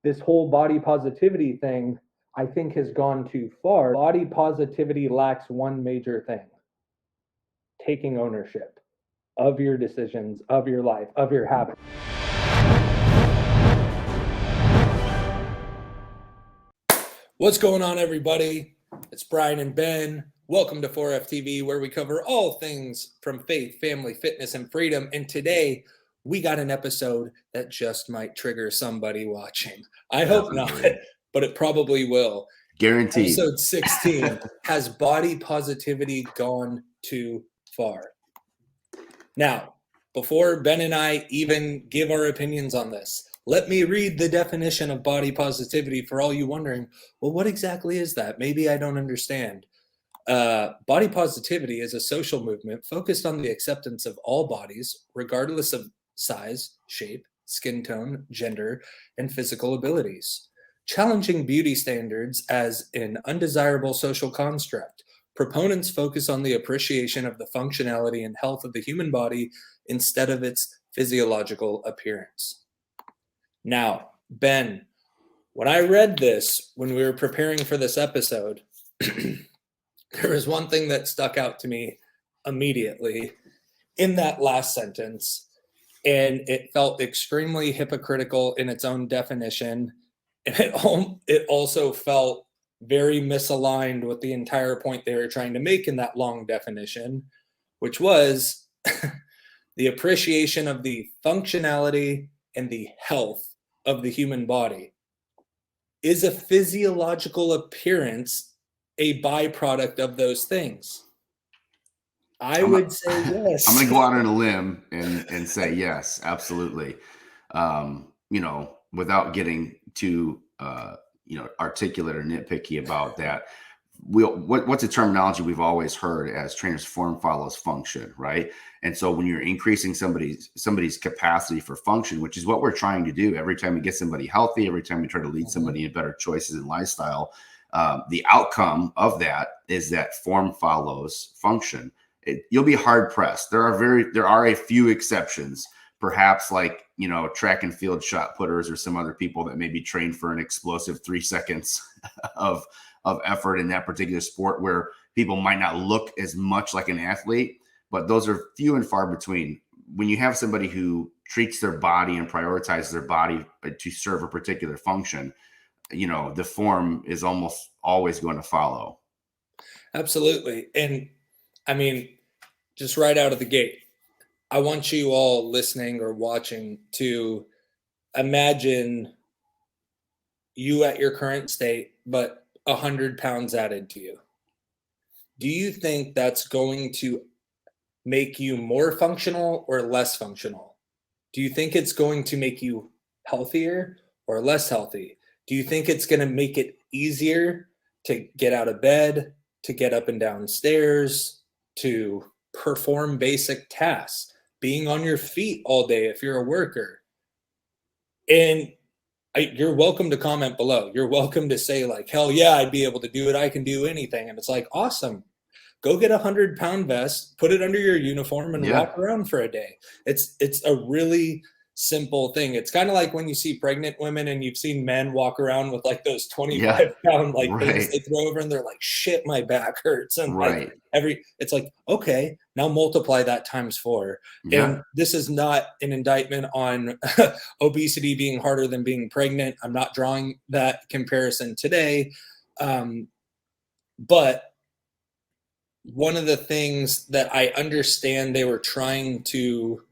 this whole body positivity thing, I think, has gone too far. Body positivity lacks one major thing: taking ownership of your decisions, of your life, of your habits. What's going on, everybody? It's Brian and Ben. Welcome to 4FTV, where we cover all things from faith, family, fitness, and freedom. And today, we got an episode that just might trigger somebody watching. I hope not, but it probably will. Guaranteed. Episode 16, has body positivity gone too far? Now, before Ben and I even give our opinions on this, let me read the definition of body positivity for all you wondering, well, what exactly is that? Maybe I don't understand. Body positivity is a social movement focused on the acceptance of all bodies, regardless of size, shape, skin tone, gender, and physical abilities. Challenging beauty standards as an undesirable social construct, proponents focus on the appreciation of the functionality and health of the human body instead of its physiological appearance. Now, Ben, when I read this, when we were preparing for this episode, there was one thing that stuck out to me immediately in that last sentence, and it felt extremely hypocritical in its own definition, and it also felt very misaligned with the entire point they were trying to make in that long definition, which was the appreciation of the functionality and the health of the human body. Is a physiological appearance a byproduct of those things? I would say yes. I'm going to go out on a limb and say yes, absolutely. Without getting too articulate or nitpicky about that. What's a terminology we've always heard as trainers? Form follows function, right? And so when you're increasing somebody's capacity for function, which is what we're trying to do every time we get somebody healthy, every time we try to lead somebody in better choices in lifestyle, the outcome of that is that form follows function. You'll be hard pressed. There are a few exceptions, perhaps like, track and field shot putters or some other people that may be trained for an explosive 3 seconds of effort in that particular sport, where people might not look as much like an athlete, but those are few and far between. When you have somebody who treats their body and prioritizes their body to serve a particular function, the form is almost always going to follow. Absolutely. And I mean, just right out of the gate, I want you all listening or watching to imagine you at your current state, but 100 pounds added to you. Do you think that's going to make you more functional or less functional? Do you think it's going to make you healthier or less healthy? Do you think it's going to make it easier to get out of bed, to get up and down stairs, to perform basic tasks, being on your feet all day if you're a worker? And you're welcome to comment below. You're welcome to say like, hell yeah, I'd be able to do it. I can do anything. And it's like, awesome. Go get a 100-pound vest, put it under your uniform, and walk around for a day. It's a really simple thing. It's kind of like when you see pregnant women and you've seen men walk around with like those 25-pound things they throw over, and they're like, shit, my back hurts. And like it's like, okay, now multiply that times 4. And this is not an indictment on obesity being harder than being pregnant. I'm not drawing that comparison today. But one of the things that I understand they were trying to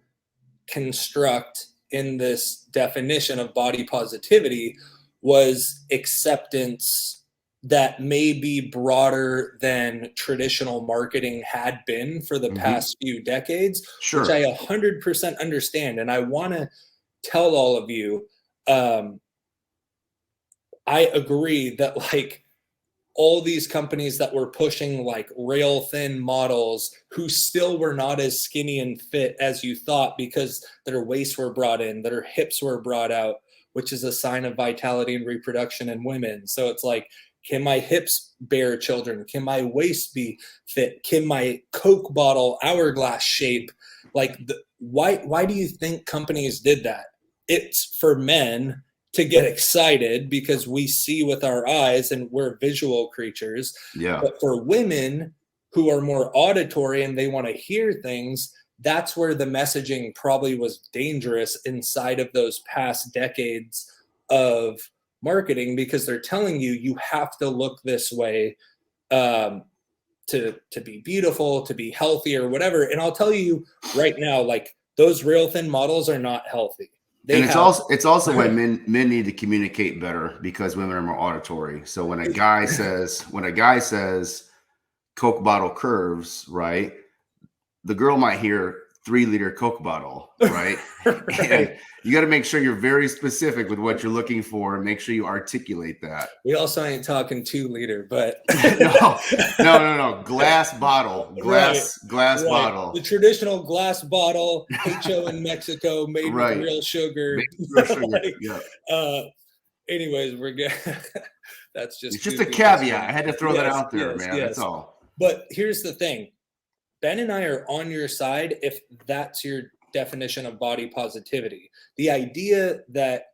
construct in this definition of body positivity was acceptance that may be broader than traditional marketing had been for the past few decades, which I 100% understand. And I want to tell all of you, I agree that like all these companies that were pushing like rail thin models who still were not as skinny and fit as you thought because their waists were brought in, their hips were brought out, which is a sign of vitality and reproduction in women. So it's like, can my hips bear children? Can my waist be fit? Can my Coke bottle hourglass shape? Like, why do you think companies did that? It's for men to get excited because we see with our eyes and we're visual creatures. Yeah. But for women who are more auditory and they want to hear things, that's where the messaging probably was dangerous inside of those past decades of marketing, because they're telling you you have to look this way to be beautiful, to be healthy or whatever. And I'll tell you right now, like, those real thin models are not healthy. And it's also why men need to communicate better, because women are more auditory. So when a guy says Coke bottle curves, right, the girl might hear 3-liter Coke bottle, right? Right. And you got to make sure you're very specific with what you're looking for and make sure you articulate that. We also ain't talking 2-liter, but no. Glass bottle, glass right. bottle. The traditional glass bottle, HO in Mexico, made with real sugar. Like, yeah. Anyways, we're good. It's just a caveat. I had to throw that out there, man. Yes. That's all. But here's the thing. Ben and I are on your side if that's your definition of body positivity. The idea that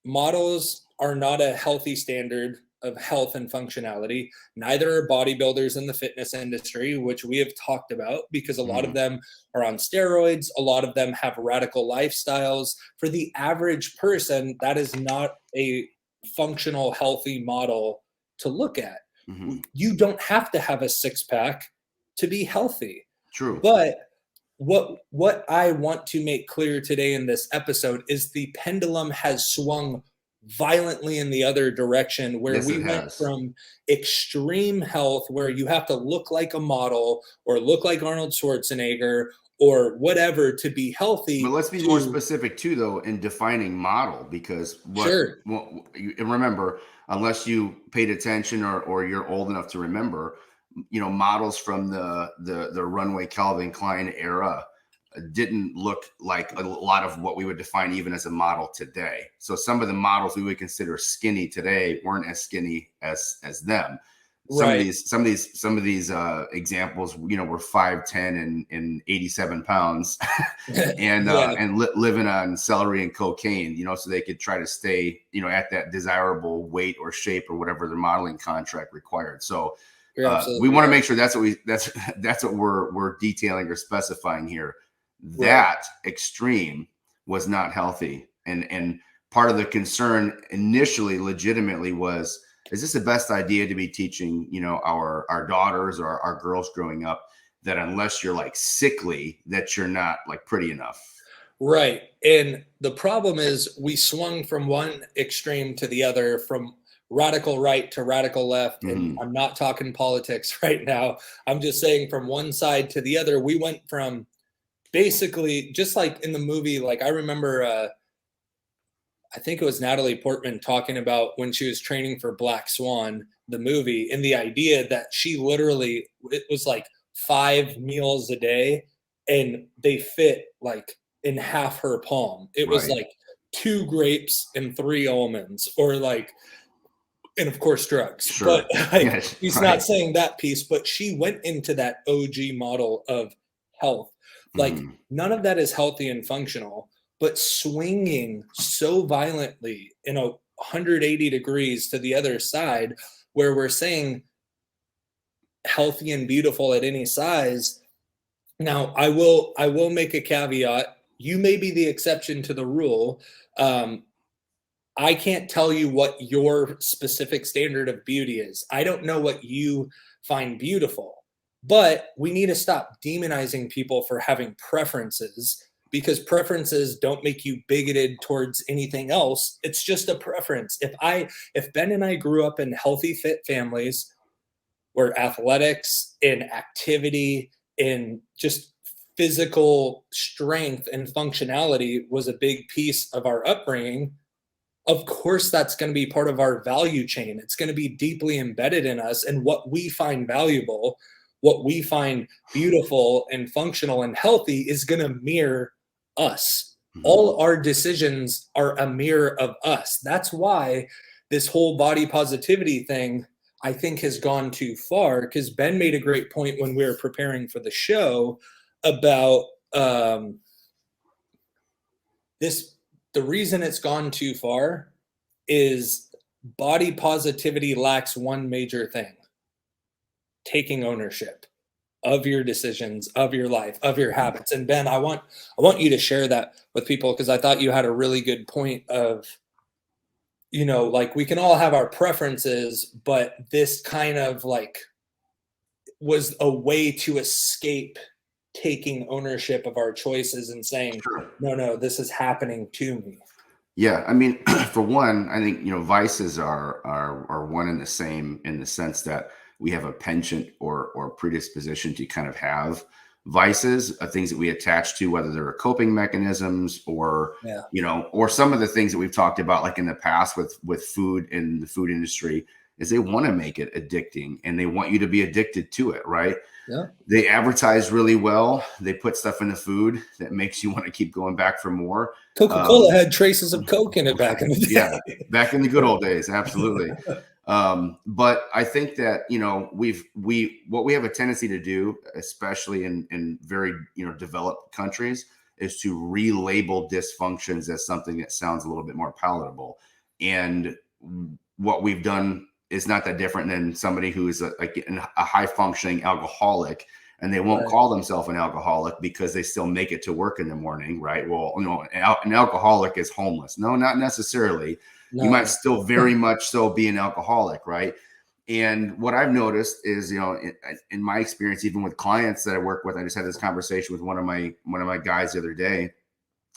models are not a healthy standard of health and functionality. Neither are bodybuilders in the fitness industry, which we have talked about, because a lot of them are on steroids. A lot of them have radical lifestyles. For the average person, that is not a functional, healthy model to look at. Mm-hmm. You don't have to have a six-pack to be healthy. True. But what I want to make clear today in this episode is the pendulum has swung violently in the other direction, where we went from extreme health, where you have to look like a model or look like Arnold Schwarzenegger or whatever to be healthy. But let's be more specific too, though, in defining model, because remember, unless you paid attention or you're old enough to remember, models from the runway Calvin Klein era didn't look like a lot of what we would define even as a model today. So some of the models we would consider skinny today weren't as skinny as them. Some of these examples, were 5'10" and 87 pounds and living on celery and cocaine, so they could try to stay, at that desirable weight or shape or whatever their modeling contract required. So we want to make sure that's what we're detailing or specifying here. That extreme was not healthy. And part of the concern initially legitimately was, is this the best idea to be teaching, our daughters or our girls growing up, that unless you're like sickly, that you're not like pretty enough? Right. And the problem is we swung from one extreme to the other, from radical right to radical left. And I'm not talking politics right now. I'm just saying from one side to the other, we went from basically just like in the movie, like I remember, I think it was Natalie Portman talking about when she was training for Black Swan, the movie, and the idea that she literally, it was like 5 meals a day and they fit like in half her palm. It was like 2 grapes and 3 almonds, or like, and of course drugs. Sure. But he's not saying that piece, but she went into that OG model of health. Like none of that is healthy and functional, but swinging so violently in 180 degrees to the other side, where we're saying healthy and beautiful at any size. Now, I will make a caveat. You may be the exception to the rule. I can't tell you what your specific standard of beauty is. I don't know what you find beautiful, but we need to stop demonizing people for having preferences, because preferences don't make you bigoted towards anything else. It's just a preference. If Ben and I grew up in healthy, fit families where athletics and activity and just physical strength and functionality was a big piece of our upbringing, of course, that's going to be part of our value chain. It's going to be deeply embedded in us, and what we find valuable, what we find beautiful and functional and healthy is going to mirror us. All our decisions are a mirror of us. That's why this whole body positivity thing, I think, has gone too far, because Ben made a great point when we were preparing for the show about this. The reason it's gone too far is body positivity lacks one major thing: taking ownership of your decisions, of your life, of your habits. And Ben, I want you to share that with people, because I thought you had a really good point of, like, we can all have our preferences, but this kind of like was a way to escape taking ownership of our choices and saying, Sure. no, this is happening to me. Yeah, I mean, for one, I think vices are one and the same, in the sense that we have a penchant or predisposition to kind of have vices, things that we attach to, whether they're coping mechanisms or or some of the things that we've talked about, like in the past with food in the food industry, is they want to make it addicting and they want you to be addicted to it, right? Yeah. They advertise really well. They put stuff in the food that makes you want to keep going back for more. Coca-Cola had traces of Coke in it back in the day. Yeah, back in the good old days, absolutely. But I think that what we have a tendency to do, especially in very developed countries, is to relabel dysfunctions as something that sounds a little bit more palatable. And what we've done is not that different than somebody who is a high functioning alcoholic, and they won't call themselves an alcoholic because they still make it to work in the morning, right? Well, an alcoholic is homeless. No, not necessarily. No. You might still very much so be an alcoholic, right? And what I've noticed is, in my experience, even with clients that I work with, I just had this conversation with one of my guys the other day.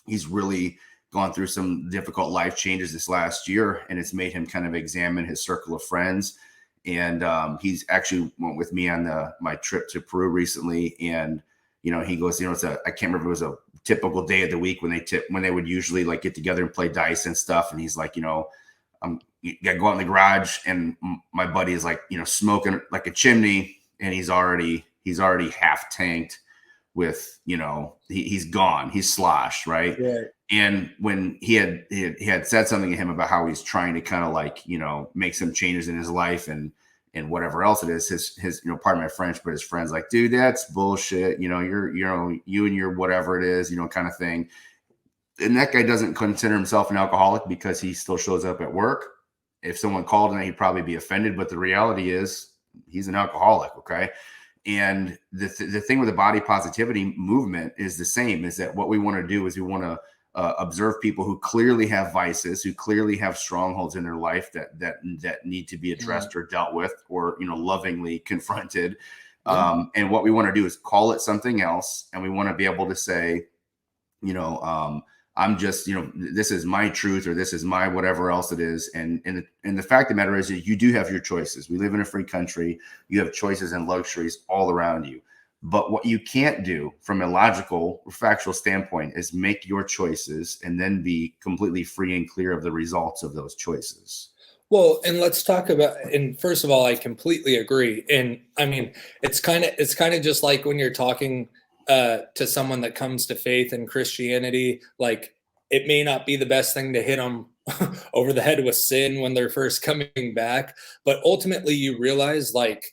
He's really gone through some difficult life changes this last year, and it's made him kind of examine his circle of friends. And he's actually went with me on my trip to Peru recently. And, he goes, I can't remember, it was a typical day of the week when they would usually like get together and play dice and stuff. And he's like, you got to go out in the garage, and my buddy is like, smoking like a chimney, and he's already half tanked with, he's gone, he's sloshed. Right. Yeah. And when he had said something to him about how he's trying to kind of like, make some changes in his life and whatever else it is, his pardon my French, but his friend's like, dude, that's bullshit. You're you and your whatever it is, kind of thing. And that guy doesn't consider himself an alcoholic because he still shows up at work. If someone called him, he'd probably be offended. But the reality is he's an alcoholic. Okay. And the thing with the body positivity movement is the same, is that what we want to do is we want to observe people who clearly have vices, who clearly have strongholds in their life that need to be addressed or dealt with, or lovingly confronted. And what we want to do is call it something else, and we want to be able to say, I'm just, this is my truth, or this is my whatever else it is. And the fact of the matter is that you do have your choices. We live in a free country. You have choices and luxuries all around you. But what you can't do from a logical or factual standpoint is make your choices and then be completely free and clear of the results of those choices. Well, and let's talk about, and first of all, I completely agree. And I mean, it's kind of just like when you're talking to someone that comes to faith in Christianity, like, it may not be the best thing to hit them over the head with sin when they're first coming back, but ultimately you realize, like,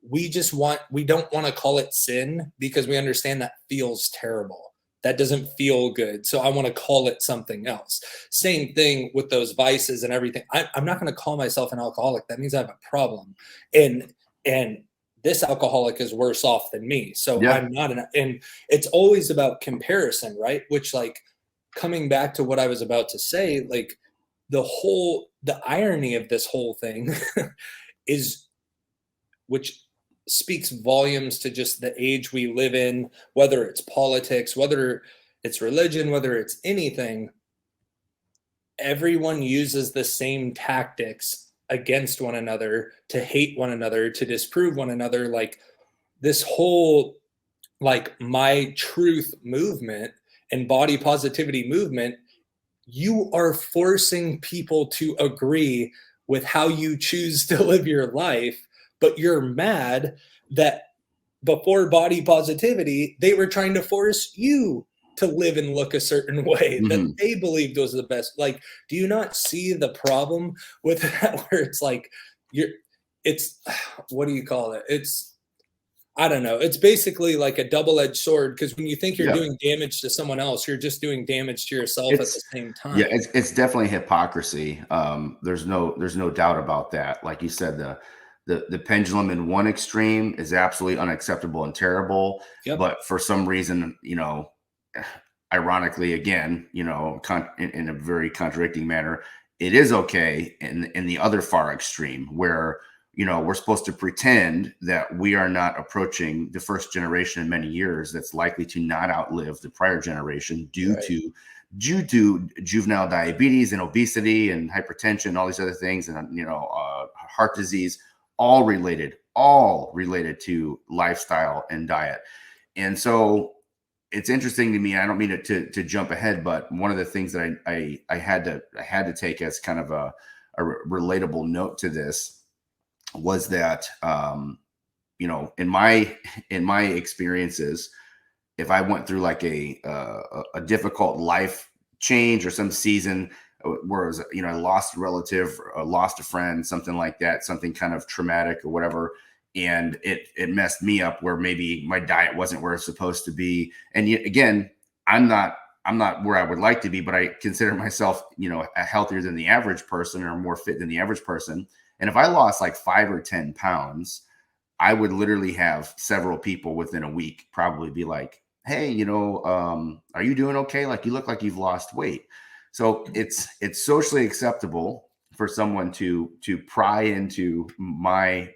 we don't want to call it sin because we understand that feels terrible. That doesn't feel good. So I want to call it something else. Same thing with those vices and everything. I'm not going to call myself an alcoholic. That means I have a problem. And this alcoholic is worse off than me. So yeah. I'm not and it's always about comparison, right? Which, like, coming back to what I was about to say, like, the irony of this whole thing is, which speaks volumes to just the age we live in, whether it's politics, whether it's religion, whether it's anything, everyone uses the same tactics against one another, to hate one another, to disprove one another. Like, this whole, like, my truth movement and body positivity movement, you are forcing people to agree with how you choose to live your life, but you're mad that before body positivity, they were trying to force you to live and look a certain way that they believed was the best. Like, do you not see the problem with that, where it's like, it's, what do you call it? It's I don't know. It's basically like a double-edged sword, because when you think you're Yeah. doing damage to someone else, you're just doing damage to yourself at the same Yeah, time. it's definitely hypocrisy. There's no doubt about that. Like you said, the pendulum in one extreme is absolutely unacceptable and terrible. Yep. But for some reason, ironically, again, in a very contradicting manner, it is okay in the other far extreme where we're supposed to pretend that we are not approaching the first generation in many years that's likely to not outlive the prior generation due to juvenile diabetes and obesity and hypertension, all these other things, and heart disease, all related to lifestyle and diet. And so it's interesting to me. I don't mean it to jump ahead, but one of the things that I had to take as kind of a relatable note to this was that in my experiences, if I went through like a difficult life change or some season where it was, I lost a relative, or lost a friend, something like that, something kind of traumatic or whatever, and it messed me up where maybe my diet wasn't where it's supposed to be. And yet, again, I'm not where I would like to be, but I consider myself, healthier than the average person or more fit than the average person. And if I lost like 5 or 10 pounds, I would literally have several people within a week probably be like, hey, are you doing okay? Like, you look like you've lost weight. So it's socially acceptable for someone to pry into my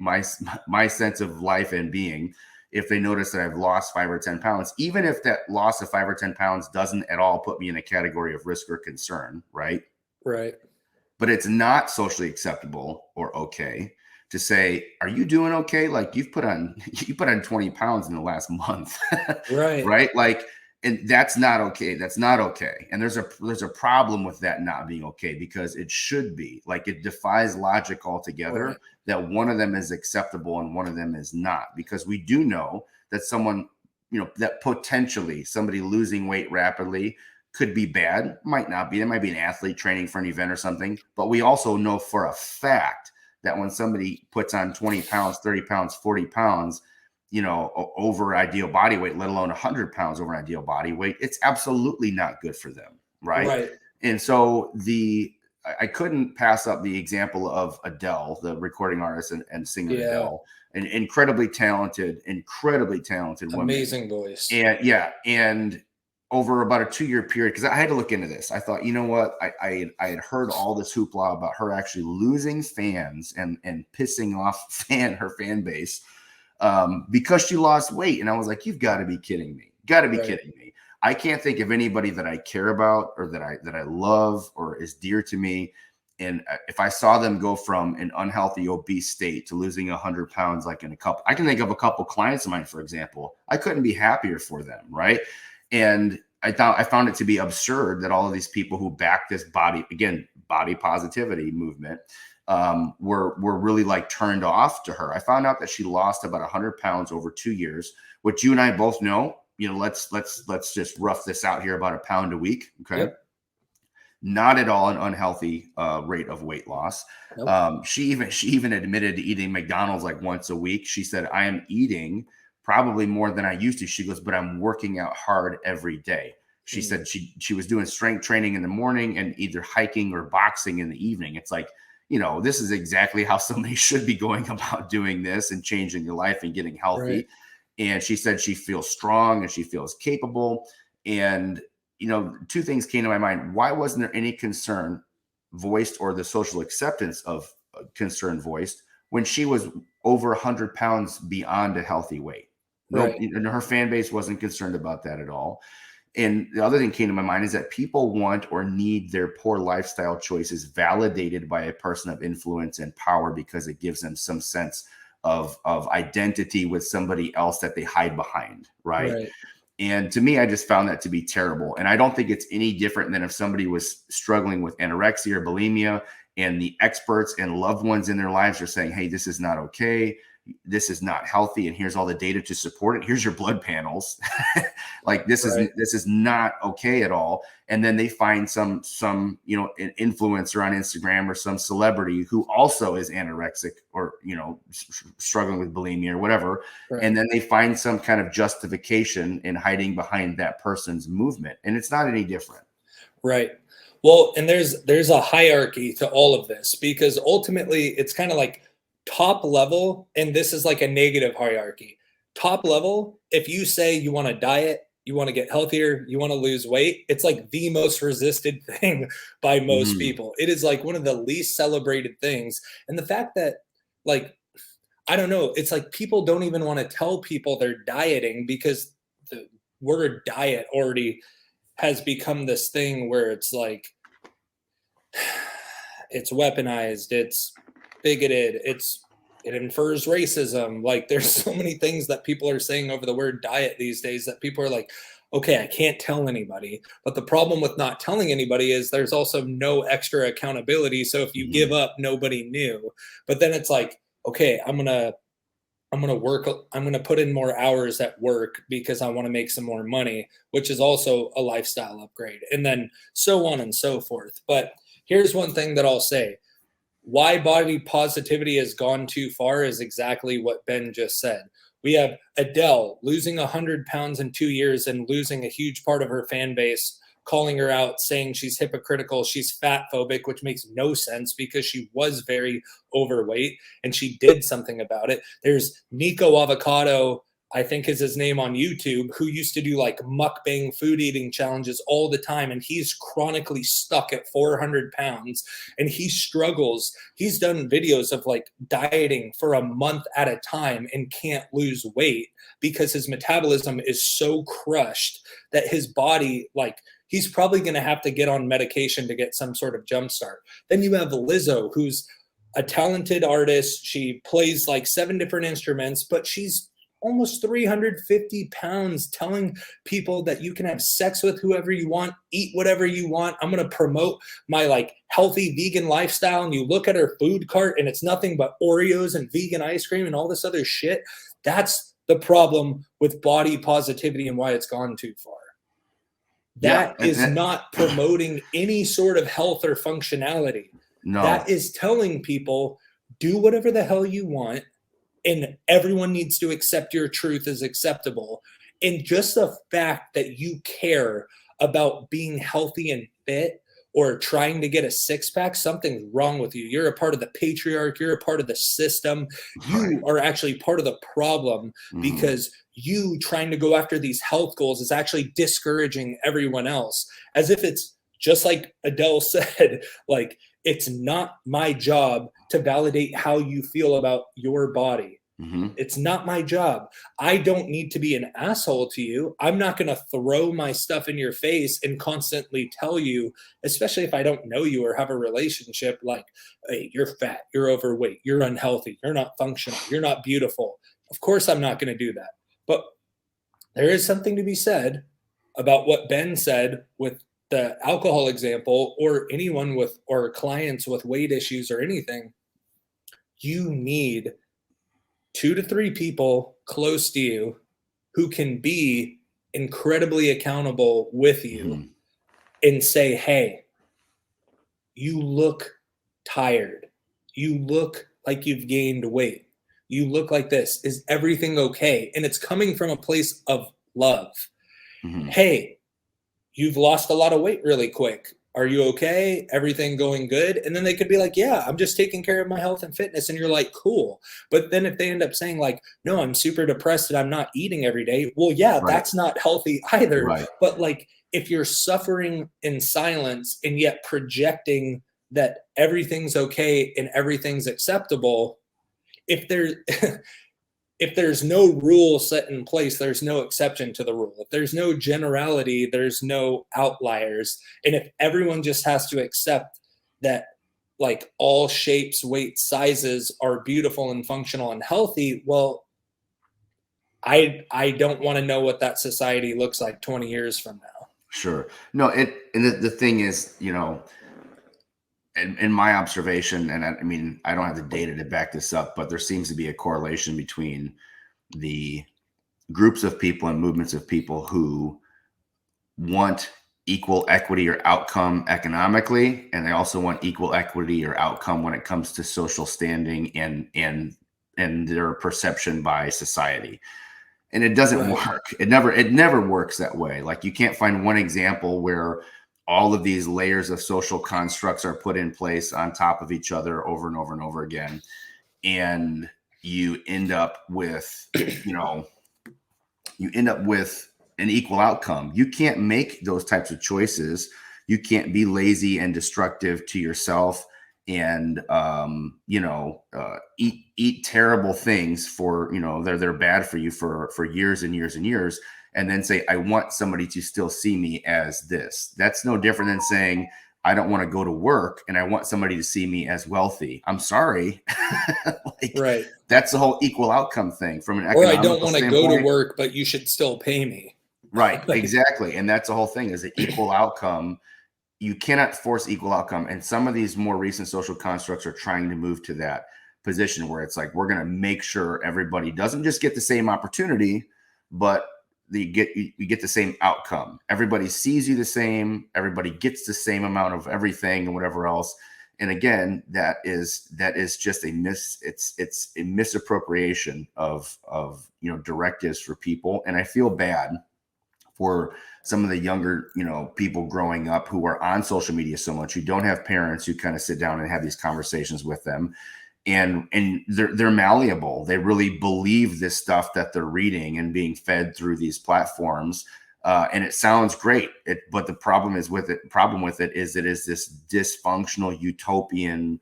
sense of life and being if they notice that I've lost 5 or 10 pounds, even if that loss of 5 or 10 pounds doesn't at all put me in a category of risk or concern, right? Right. But it's not socially acceptable or okay to say, are you doing okay? Like, you put on 20 pounds in the last month. Right. Right. Like, and that's not okay. That's not okay. And there's a problem with that not being okay, because it should be. Like, it defies logic altogether Right. that one of them is acceptable and one of them is not, because we do know that someone, that potentially somebody losing weight rapidly could be bad, might not be. There might be an athlete training for an event or something. But we also know for a fact that when somebody puts on 20 pounds, 30 pounds, 40 pounds, over ideal body weight, let alone 100 pounds over ideal body weight, it's absolutely not good for them. Right. Right. And so I couldn't pass up the example of Adele, the recording artist and singer. Yeah. Adele, an incredibly talented woman. Amazing voice. And over about a 2-year period, because I had to look into this. I thought, you know what? I had heard all this hoopla about her actually losing fans and pissing off her fan base because she lost weight. And I was like, you've got to be kidding me. Kidding me. I can't think of anybody that I care about or that I love or is dear to me. And if I saw them go from an unhealthy, obese state to losing 100 pounds, like in I can think of a couple clients of mine, for example, I couldn't be happier for them. Right. And I found it to be absurd that all of these people who back this body positivity movement were really like turned off to her. I found out that she lost about 100 pounds over 2 years, which you and I both know. Let's just rough this out here, about a pound a week. Okay. Yep. Not at all an unhealthy rate of weight loss. Nope. She even admitted to eating McDonald's like once a week. She said, I am eating probably more than I used to. She goes, but I'm working out hard every day. She said she was doing strength training in the morning and either hiking or boxing in the evening. It's like, this is exactly how somebody should be going about doing this and changing your life and getting healthy. Right. And she said she feels strong and she feels capable. And, two things came to my mind. Why wasn't there any concern voiced or the social acceptance of concern voiced when she was over 100 pounds beyond a healthy weight? Right. No, and her fan base wasn't concerned about that at all. And the other thing came to my mind is that people want or need their poor lifestyle choices validated by a person of influence and power, because it gives them some sense of identity with somebody else that they hide behind. Right. And to me, I just found that to be terrible. And I don't think it's any different than if somebody was struggling with anorexia or bulimia and the experts and loved ones in their lives are saying, hey, this is not okay. this is not healthy, and here's all the data to support it. Here's your blood panels. Like this is not okay at all. And then they find some an influencer on Instagram or some celebrity who also is anorexic or struggling with bulimia or whatever, and then they find some kind of justification in hiding behind that person's movement, and it's not any different. Right. Well, and there's a hierarchy to all of this, because ultimately it's kind of like top level, and this is like a negative hierarchy. Top level, if you say you want to diet, you want to get healthier, you want to lose weight, it's like the most resisted thing by most people. It is like one of the least celebrated things. And the fact that, like, I don't know, it's like people don't even want to tell people they're dieting, because the word diet already has become this thing where it's like, it's weaponized, it's bigoted, it infers racism. Like, there's so many things that people are saying over the word diet these days that people are like, okay, I can't tell anybody. But the problem with not telling anybody is there's also no extra accountability. So if you give up, nobody knew. But then it's like, okay, I'm gonna put in more hours at work because I want to make some more money, which is also a lifestyle upgrade, and then so on and so forth. But here's one thing that I'll say. Why body positivity has gone too far is exactly what Ben just said. We have Adele losing 100 pounds in 2 years and losing a huge part of her fan base, calling her out, saying she's hypocritical, she's fat-phobic, which makes no sense because she was very overweight and she did something about it. There's Nico Avocado, I think is his name on YouTube, who used to do like mukbang food eating challenges all the time. And he's chronically stuck at 400 pounds and he struggles. He's done videos of like dieting for a month at a time and can't lose weight because his metabolism is so crushed that his body, like, he's probably going to have to get on medication to get some sort of jump start. Then you have Lizzo, who's a talented artist. She plays like 7 different instruments, but she's almost 350 pounds, telling people that you can have sex with whoever you want, eat whatever you want. I'm going to promote my like healthy vegan lifestyle. And you look at her food cart and it's nothing but Oreos and vegan ice cream and all this other shit. That's the problem with body positivity and why it's gone too far. That is not promoting any sort of health or functionality. No. That is telling people, do whatever the hell you want, and everyone needs to accept your truth as acceptable. And just the fact that you care about being healthy and fit or trying to get a six-pack, something's wrong with you. You're a part of the patriarch. You're a part of the system. You are actually part of the problem because you trying to go after these health goals is actually discouraging everyone else. As if it's just like Adele said, like, it's not my job to validate how you feel about your body. It's not my job. I don't need to be an asshole to you. I'm not going to throw my stuff in your face and constantly tell you, especially if I don't know you or have a relationship, like, hey, you're fat, you're overweight, you're unhealthy, you're not functional, you're not beautiful. Of course, I'm not going to do that. But there is something to be said about what Ben said with the alcohol example, or anyone with, or clients with weight issues or anything. You need 2 to 3 people close to you who can be incredibly accountable with you and say, hey, you look tired. You look like you've gained weight. You look like this. Is everything okay? And it's coming from a place of love. Hey, you've lost a lot of weight really quick. Are you okay? Everything going good? And then they could be like, yeah, I'm just taking care of my health and fitness. And you're like, cool. But then if they end up saying like, no, I'm super depressed and I'm not eating every day. Well, yeah, that's not healthy either. But like, if you're suffering in silence and yet projecting that everything's okay and everything's acceptable, if there's no rule set in place, there's no exception to the rule. If there's no generality, there's no outliers. And if everyone just has to accept that like all shapes, weights, sizes are beautiful and functional and healthy, well, I don't want to know what that society looks like 20 years from now. Sure. No, and the thing is, in my observation, and I mean, I don't have the data to back this up, but there seems to be a correlation between the groups of people and movements of people who want equal equity or outcome economically, and they also want equal equity or outcome when it comes to social standing and their perception by society. And it doesn't work. It never works that way. Like, you can't find one example where all of these layers of social constructs are put in place on top of each other over and over and over again, and you end up with, an equal outcome. You can't make those types of choices. You can't be lazy and destructive to yourself and eat terrible things for, they're bad for you for years and years and years, and then say, I want somebody to still see me as this. That's no different than saying, I don't want to go to work and I want somebody to see me as wealthy. I'm sorry. Right. That's the whole equal outcome thing from an economic standpoint. Or I don't want to go to work, but you should still pay me. Right. Exactly. And that's the whole thing, is the equal outcome. You cannot force equal outcome. And some of these more recent social constructs are trying to move to that position where it's like, we're going to make sure everybody doesn't just get the same opportunity, but you get the same outcome. Everybody sees you the same. Everybody gets the same amount of everything and whatever else. And again, that is just it's a misappropriation of directives for people. And I feel bad for some of the younger, people growing up who are on social media so much, who don't have parents who kind of sit down and have these conversations with them. And they're malleable. They really believe this stuff that they're reading and being fed through these platforms. And it sounds great. But the problem with it is it is this dysfunctional utopian,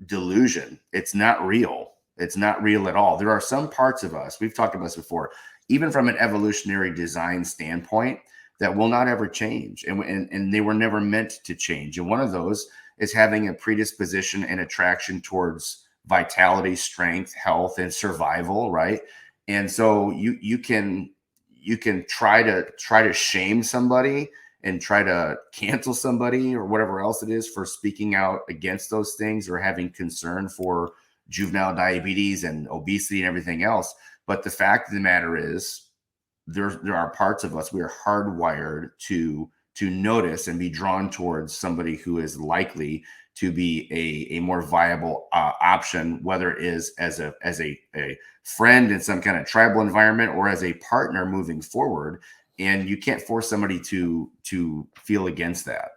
delusion. It's not real. It's not real at all. There are some parts of us, we've talked about this before, even from an evolutionary design standpoint, that will not ever change. And they were never meant to change. And one of those is having a predisposition and attraction towards vitality, strength, health, and survival, right? And so you can try to shame somebody and try to cancel somebody or whatever else it is for speaking out against those things or having concern for juvenile diabetes and obesity and everything else. But the fact of the matter is, there are parts of us, we are hardwired to notice and be drawn towards somebody who is likely to be a more viable option, whether it is as a friend in some kind of tribal environment or as a partner moving forward. And you can't force somebody to feel against that.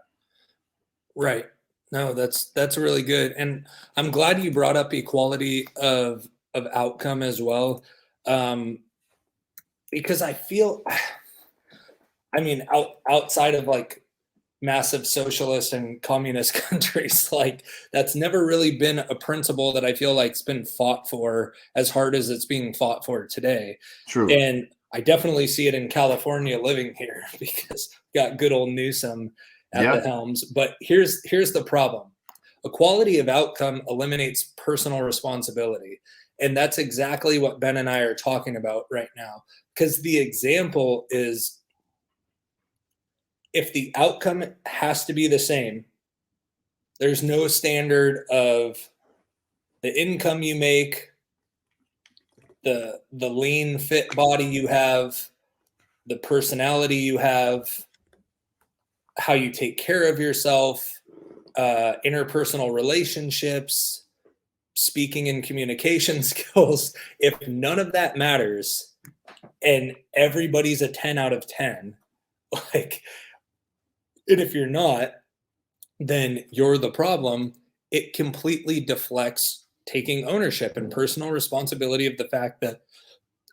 Right. No, that's really good. And I'm glad you brought up equality of outcome as well. Because I feel, outside of like massive socialist and communist countries, like that's never really been a principle that I feel like it's been fought for as hard as it's being fought for today. True. And I definitely see it in California living here because we got good old Newsom at the helms. But here's the problem. Equality of outcome eliminates personal responsibility. And that's exactly what Ben and I are talking about right now. Because the example is, if the outcome has to be the same, there's no standard of the income you make, the lean, fit body you have, the personality you have, how you take care of yourself, interpersonal relationships, speaking and communication skills. If none of that matters and everybody's a 10 out of 10, and if you're not, then you're the problem. It completely deflects taking ownership and personal responsibility of the fact that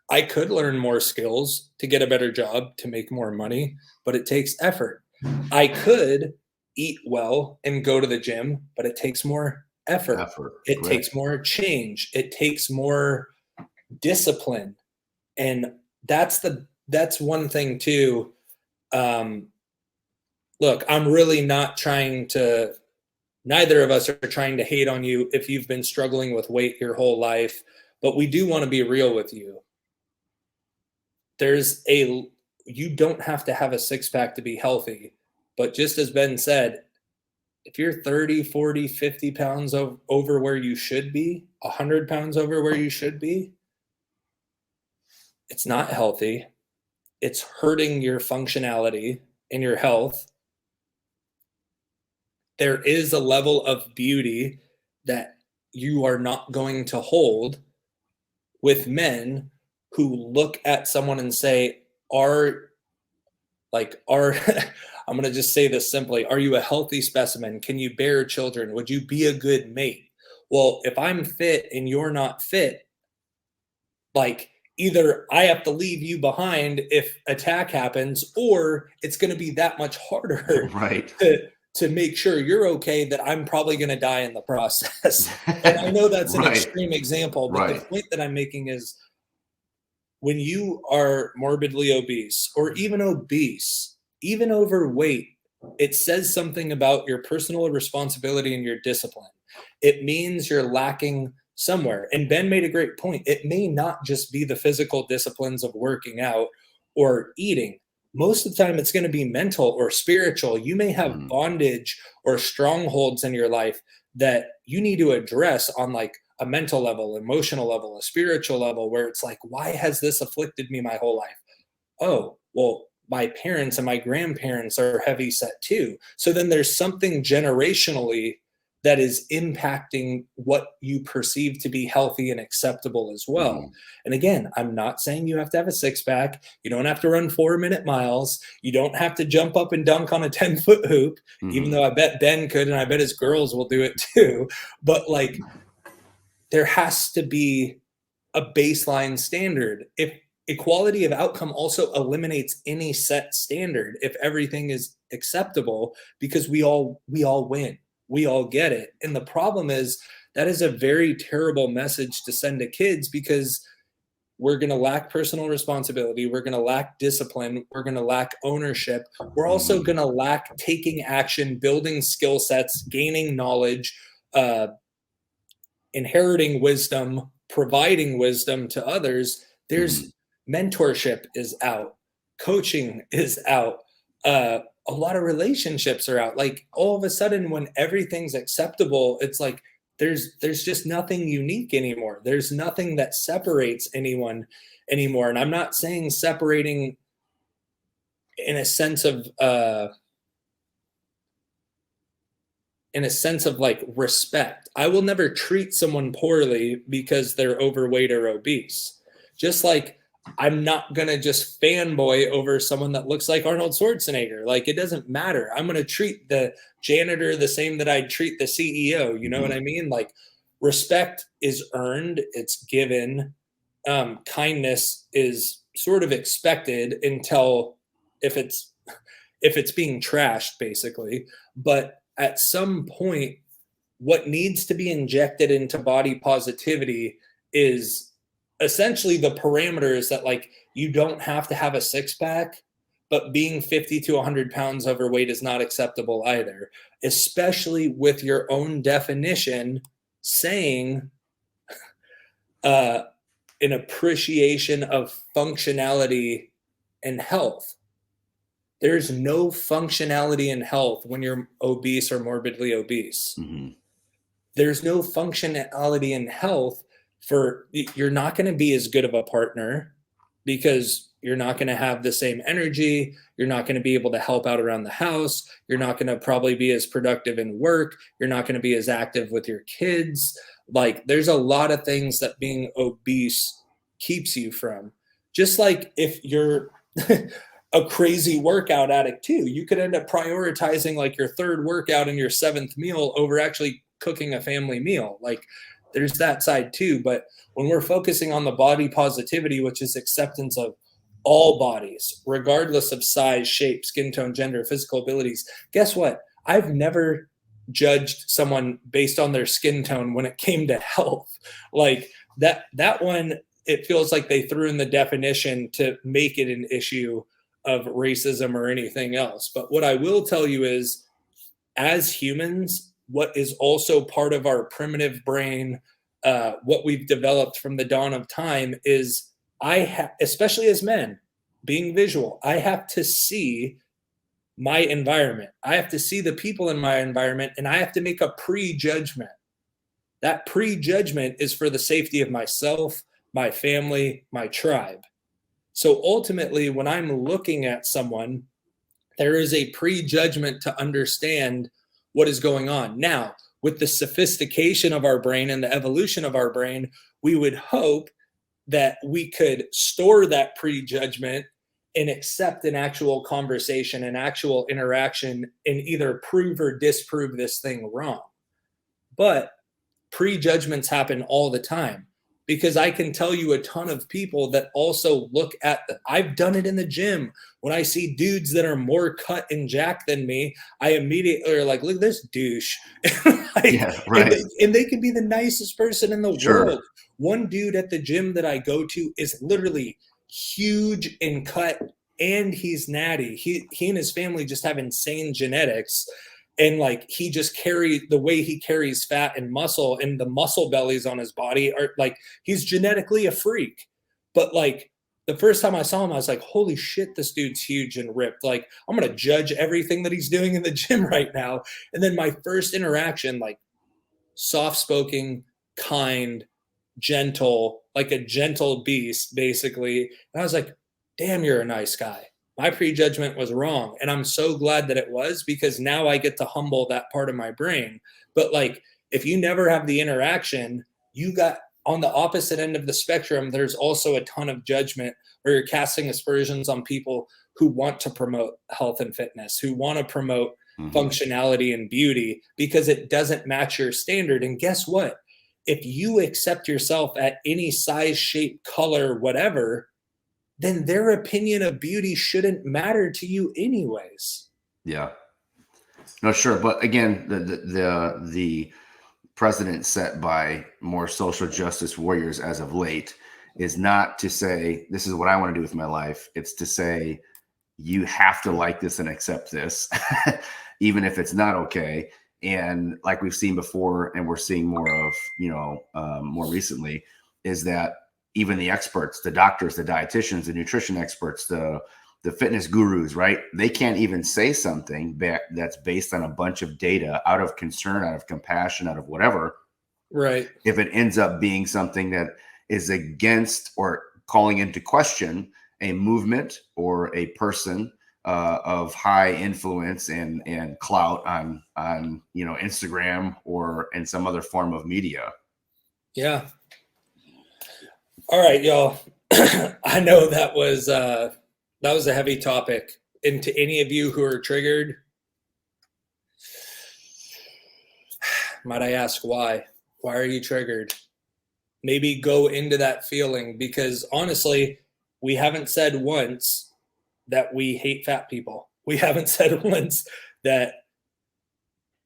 I could learn more skills to get a better job, to make more money, but it takes effort. I could eat well and go to the gym, but it takes more effort. It takes more change. It takes more discipline. And that's one thing too. Look, I'm really not trying to, neither of us are trying to hate on you if you've been struggling with weight your whole life, but we do want to be real with you. You don't have to have a six-pack to be healthy, But just as Ben said, if you're 30, 40, 50 pounds over where you should be, 100 pounds over where you should be, it's not healthy. It's hurting your functionality and your health. There is a level of beauty that you are not going to hold with men who look at someone and say, I'm going to just say this simply, are you a healthy specimen? Can you bear children? Would you be a good mate? Well, if I'm fit and you're not fit, like, either I have to leave you behind if attack happens, or it's going to be that much harder Right. to make sure you're okay, that I'm probably going to die in the process. And I know that's an Right. extreme example, but the Right. point that I'm making is, when you are morbidly obese, or even obese, even overweight, it says something about your personal responsibility and your discipline. It means you're lacking somewhere. And Ben made a great point. It may not just be the physical disciplines of working out or eating. Most of the time, it's going to be mental or spiritual. You may have bondage or strongholds in your life that you need to address on like a mental level, emotional level, a spiritual level, where it's like, why has this afflicted me my whole life? Oh, well, my parents and my grandparents are heavy set too. So then there's something generationally that is impacting what you perceive to be healthy and acceptable as well. And again, I'm not saying you have to have a six pack. You don't have to run 4-minute miles. You don't have to jump up and dunk on a 10-foot hoop, even though I bet Ben could, and I bet his girls will do it too. But like, there has to be a baseline standard. If equality of outcome also eliminates any set standard, if everything is acceptable, because we all win, we all get it. And the problem is, that is a very terrible message to send to kids, because we're going to lack personal responsibility, we're going to lack discipline, we're going to lack ownership, we're also going to lack taking action, building skill sets, gaining knowledge, inheriting wisdom, providing wisdom to others. There's mentorship is out, coaching is out, a lot of relationships are out. Like, all of a sudden, when everything's acceptable, it's like there's just nothing unique anymore. There's nothing that separates anyone anymore. And I'm not saying separating in a sense of like respect. I will never treat someone poorly because they're overweight or obese. Just like I'm not going to just fanboy over someone that looks like Arnold Schwarzenegger. Like, it doesn't matter. I'm going to treat the janitor the same that I'd treat the CEO. You know what I mean? Like, respect is earned, it's given. Kindness is sort of expected until if it's being trashed, basically. But at some point, what needs to be injected into body positivity is essentially the parameters that, like, you don't have to have a six pack, but being 50 to 100 pounds overweight is not acceptable either, especially with your own definition saying an appreciation of functionality and health. There's no functionality in health when you're obese or morbidly obese. There's no functionality in health you're not going to be as good of a partner, because you're not going to have the same energy. You're not going to be able to help out around the house. You're not going to probably be as productive in work. You're not going to be as active with your kids. Like, there's a lot of things that being obese keeps you from. Just like if you're a crazy workout addict too, you could end up prioritizing like your third workout and your seventh meal over actually cooking a family meal. Like, there's that side too. But when we're focusing on the body positivity, which is acceptance of all bodies, regardless of size, shape, skin tone, gender, physical abilities, guess what? I've never judged someone based on their skin tone when it came to health. Like, that one, it feels like they threw in the definition to make it an issue of racism or anything else. But what I will tell you is, as humans, what is also part of our primitive brain, what we've developed from the dawn of time, is especially as men, being visual, I have to see my environment. I have to see the people in my environment, and I have to make a prejudgment. That prejudgment is for the safety of myself, my family, my tribe. So ultimately, when I'm looking at someone, there is a prejudgment to understand what is going on. Now, with the sophistication of our brain and the evolution of our brain, we would hope that we could store that prejudgment and accept an actual conversation, an actual interaction, and either prove or disprove this thing wrong. But prejudgments happen all the time, because I can tell you a ton of people that also look at I've done it in the gym. When I see dudes that are more cut and jacked than me, I immediately are like, look at this douche. Yeah, right. And they can be the nicest person in the Sure. world. One dude at the gym that I go to is literally huge and cut, and he's natty. He and his family just have insane genetics. And like, he just the way he carries fat and muscle, and the muscle bellies on his body are like, he's genetically a freak. But like, the first time I saw him, I was like, holy shit, this dude's huge and ripped. Like, I'm going to judge everything that he's doing in the gym right now. And then my first interaction, like, soft-spoken, kind, gentle, like a gentle beast, basically. And I was like, damn, you're a nice guy. My prejudgment was wrong. And I'm so glad that it was, because now I get to humble that part of my brain. But like, if you never have the interaction, you got on the opposite end of the spectrum, there's also a ton of judgment where you're casting aspersions on people who want to promote health and fitness, who want to promote functionality and beauty, because it doesn't match your standard. And guess what? If you accept yourself at any size, shape, color, whatever, then their opinion of beauty shouldn't matter to you anyways. Yeah. No, sure. But again, the precedent set by more social justice warriors as of late is not to say, this is what I want to do with my life. It's to say, you have to like this and accept this, even if it's not okay. And like we've seen before, and we're seeing more of, more recently, is that even the experts, the doctors, the dietitians, the nutrition experts, the fitness gurus, right? They can't even say something that's based on a bunch of data out of concern, out of compassion, out of whatever. Right. If it ends up being something that is against or calling into question a movement or a person of high influence and clout on Instagram or in some other form of media. Yeah. All right, y'all. I know that was a heavy topic. And to any of you who are triggered, might I ask why? Why are you triggered? Maybe go into that feeling, because honestly, we haven't said once that we hate fat people. We haven't said once that,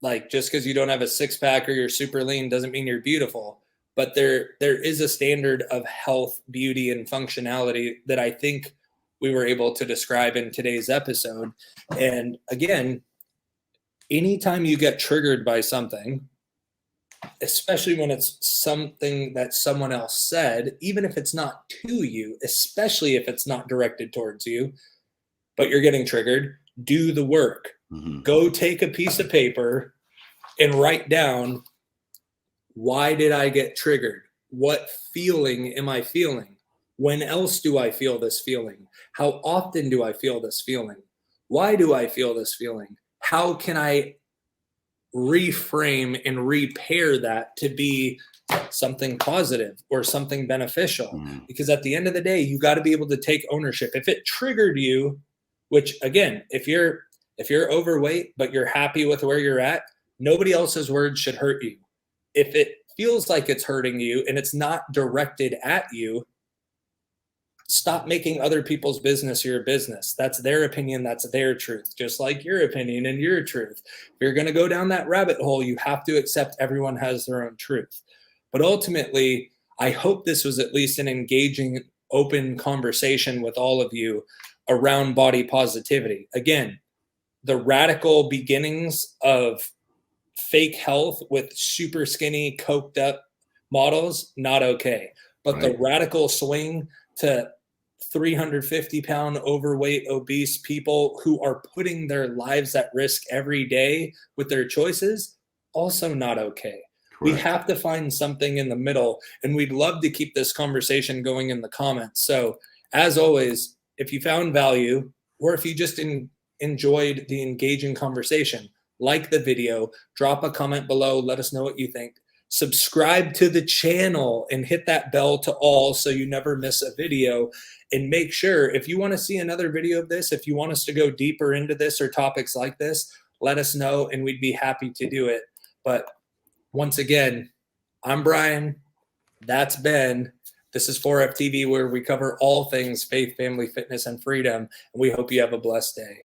like, just because you don't have a six-pack or you're super lean doesn't mean you're beautiful. But there is a standard of health, beauty, and functionality that I think we were able to describe in today's episode. And again, anytime you get triggered by something, especially when it's something that someone else said, even if it's not to you, especially if it's not directed towards you, but you're getting triggered, do the work. Go take a piece of paper and write down, why did I get triggered? What feeling am I feeling? When else do I feel this feeling? How often do I feel this feeling? Why do I feel this feeling? How can I reframe and repair that to be something positive or something beneficial? Because at the end of the day, you got to be able to take ownership. If it triggered you, which again, if you're overweight, but you're happy with where you're at, nobody else's words should hurt you. If it feels like it's hurting you and it's not directed at you, stop making other people's business your business. That's their opinion. That's their truth, just like your opinion and your truth. If you're going to go down that rabbit hole, you have to accept everyone has their own truth. But ultimately, I hope this was at least an engaging, open conversation with all of you around body positivity. Again, the radical beginnings of fake health with super skinny, coked up models, not okay. But the radical swing to 350-pound overweight, obese people who are putting their lives at risk every day with their choices, also not okay. We Correct. have to find something in the middle, and we'd love to keep this conversation going in the comments. So as always, if you found value, or if you just enjoyed the engaging conversation, like the video, drop a comment below, let us know what you think. Subscribe to the channel and hit that bell to all so you never miss a video. And make sure, if you want to see another video of this, if you want us to go deeper into this or topics like this, let us know and we'd be happy to do it. But once again, I'm Brian, that's Ben. This is 4FTV, where we cover all things faith, family, fitness, and freedom. And we hope you have a blessed day.